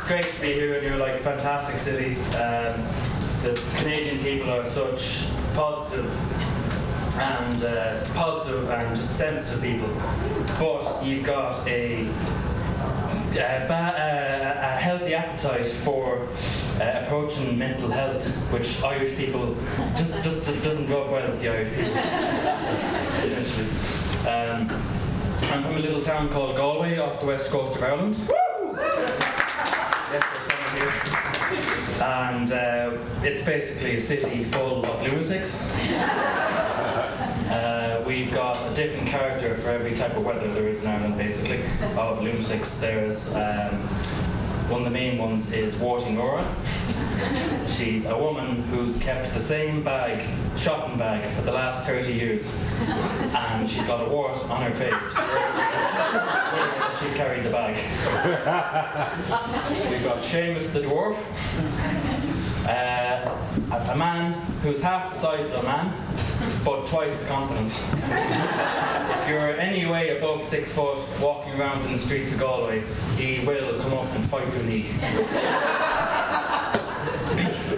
great to be here in your fantastic city. The Canadian people are such positive and just sensitive people, but you've got a healthy appetite for approaching mental health, which Irish people just doesn't go well with the Irish people, essentially. I'm from a little town called Galway off the west coast of Ireland. Yes, there's someone here. And it's basically a city full of lunatics. We've got a different character for every type of weather there is in Ireland, basically, of lunatics. There's one of the main ones is Warty Nora. She's a woman who's kept the same shopping bag, for the last 30 years. And she's got a wart on her face wherever she's carried the bag. We've got Seamus the dwarf. A man who's half the size of a man, but twice the confidence. If you're any way above 6 foot walking around in the streets of Galway, he will come up and fight your knee.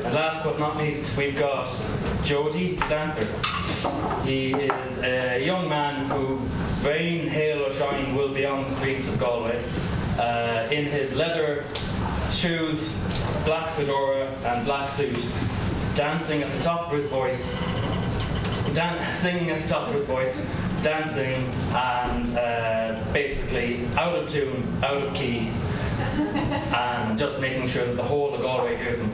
And last but not least, we've got Jody, the dancer. He is a young man who, rain, hail or shine, will be on the streets of Galway in his leather shoes, black fedora and black suit, dancing at the top of his voice, singing at the top of his voice, dancing and basically out of tune, out of key, and just making sure that the whole of Galway hears him.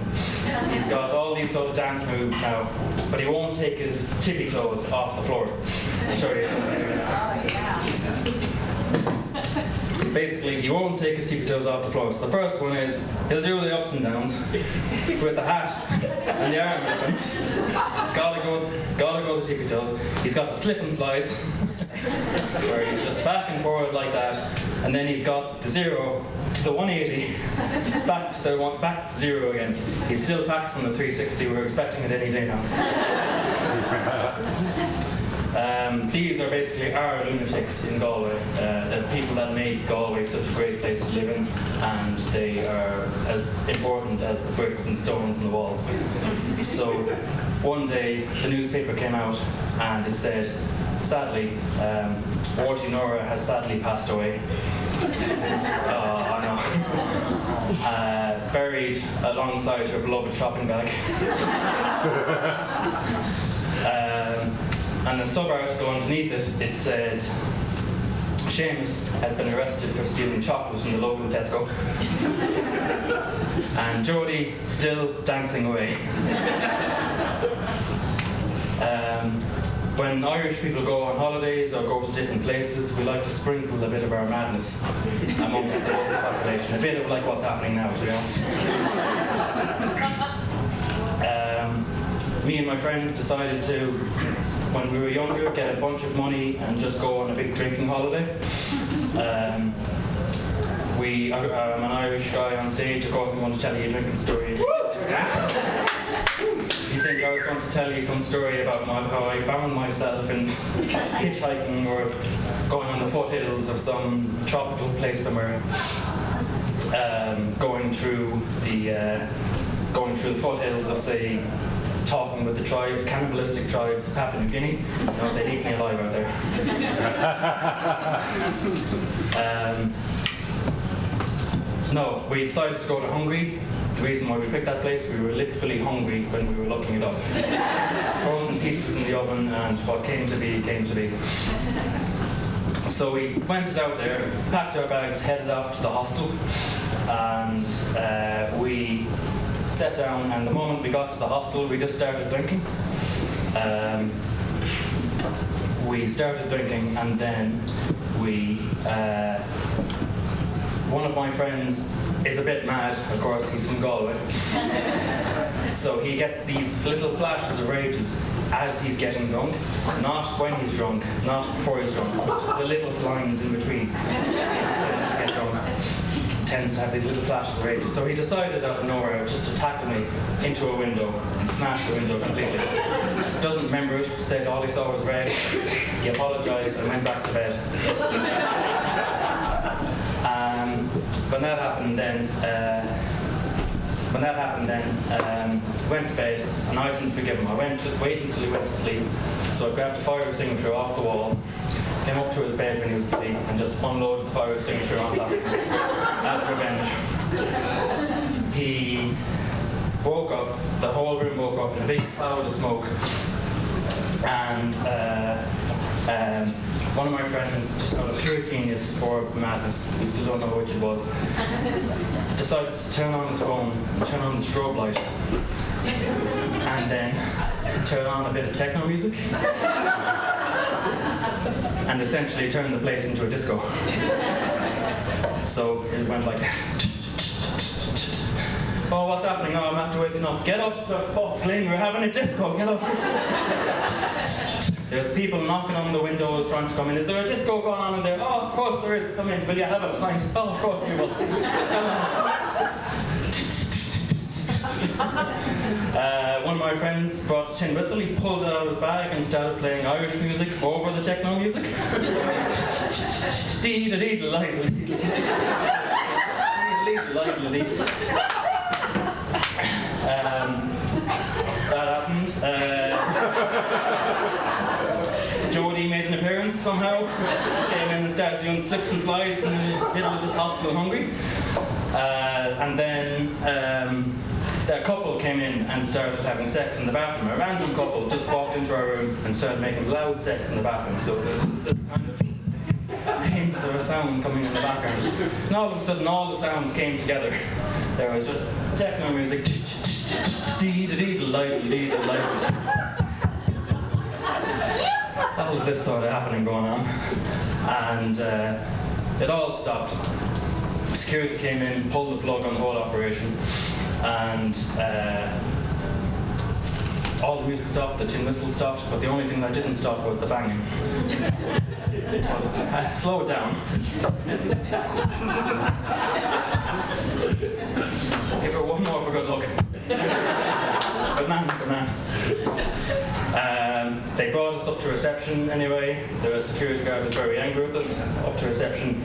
He's got all these sort of dance moves now, but he won't take his tippy toes off the floor. I'll show you something here now. Basically, he won't take his tippy toes off the floor. So the first one is, he'll do the ups and downs with the hat and the arm movements. He's gotta go with the tippy toes. He's got the slip and slides, where he's just back and forward like that. And then he's got the 0 to the 180, back to the 0 again. He's still practicing the 360. We're expecting it any day now. These are basically our lunatics in Galway, the people that make Galway such a great place to live in, and they are as important as the bricks and stones in the walls. So one day the newspaper came out and it said, sadly, Warty Nora has sadly passed away. Oh, I know. Buried alongside her beloved shopping bag. And a sub-article underneath it said, Seamus has been arrested for stealing chocolate in the local Tesco. And Jody still dancing away. When Irish people go on holidays or go to different places, we like to sprinkle a bit of our madness amongst the local population. A bit of like what's happening now, to be honest. Me and my friends decided to, when we were younger, get a bunch of money and just go on a big drinking holiday. I'm an Irish guy on stage. Of course, I'm going to tell you a drinking story. If you think I was going to tell you some story about how I found myself in hitchhiking or going on the foothills of some tropical place somewhere, going through the foothills of, say, talking with the cannibalistic tribes of Papua New Guinea. No, they'd eat me alive out there. No, we decided to go to Hungary. The reason why we picked that place, we were literally hungry when we were looking it up. Frozen pizzas in the oven, and what came to be, came to be. So we went out there, packed our bags, headed off to the hostel, and we sat down, and the moment we got to the hostel, we just started drinking. We started drinking, and then one of my friends is a bit mad, of course, he's from Galway. So he gets these little flashes of rages as he's getting drunk, not when he's drunk, not before he's drunk, but just the little lines in between. He tends to get drunk. Tends to have these little flashes of rage. So he decided out of nowhere just to tackle me into a window and smash the window completely. Doesn't remember it, said all he saw was red. He apologised and went back to bed. when that happened, then went to bed, and I didn't forgive him. I waited until he went to sleep. So I grabbed the fire extinguisher off the wall, came up to his bed when he was asleep, and just unloaded the fire extinguisher on top of him as revenge. He woke up, the whole room woke up in a big cloud of smoke, and one of my friends, just out of pure genius or madness, we still don't know which it was, decided to turn on his phone and turn on the strobe light, and then turn on a bit of techno music, and essentially turn the place into a disco. So it went like, oh, what's happening? Oh, I'm after waking up. Get up, Glenn, we're having a disco, get up. There's people knocking on the windows trying to come in. Is there a disco going on in there? Oh, of course there is. Come in. Will you have a pint? Oh, of course you will. One of my friends brought a tin whistle. He pulled it out of his bag and started playing Irish music over the techno music. That happened. Jody made an appearance somehow. Came in and started doing slips and slides in the middle of this hospital hungry. And then a couple came in and started having sex in the bathroom. A random couple just walked into our room and started making loud sex in the bathroom. So there's this kind of hint of a sound coming in the background. And all of a sudden, all the sounds came together. There was just techno music. All of this sort of happening going on, and it all stopped. Security came in, pulled the plug on the whole operation, and all the music stopped, the tin whistle stopped, but the only thing that didn't stop was the banging. Slow it down. Give her one more for good luck. Good man. They brought us up to reception anyway. The security guard was very angry with us, up to reception.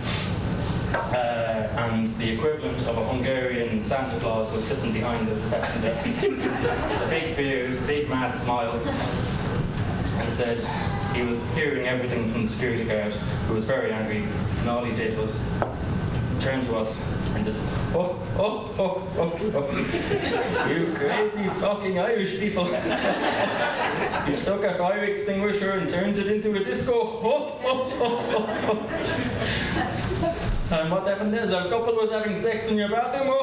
And the equivalent of a Hungarian Santa Claus was sitting behind the reception desk. A big beard, big mad smile, and said he was hearing everything from the security guard, who was very angry, and all he did was turn to us and just, oh, you crazy fucking Irish people. You took a fire extinguisher and turned it into a disco. And what happened is a couple was having sex in your bathroom.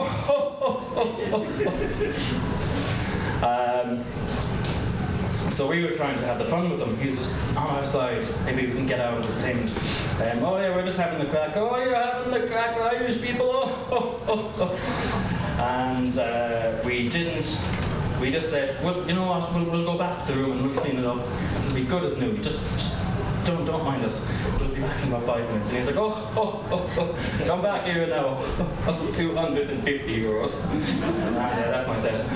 So we were trying to have the fun with him. He was just on our side. Maybe we can get out of this payment. Oh yeah, we're just having the crack. Oh, you're having the crack, Irish people. And we didn't. We just said, well, you know what? We'll go back to the room and we'll clean it up. It'll be good as new. Just don't mind us. We'll be back in about 5 minutes. And he's like, come back here now. 250 euros. And that's my set.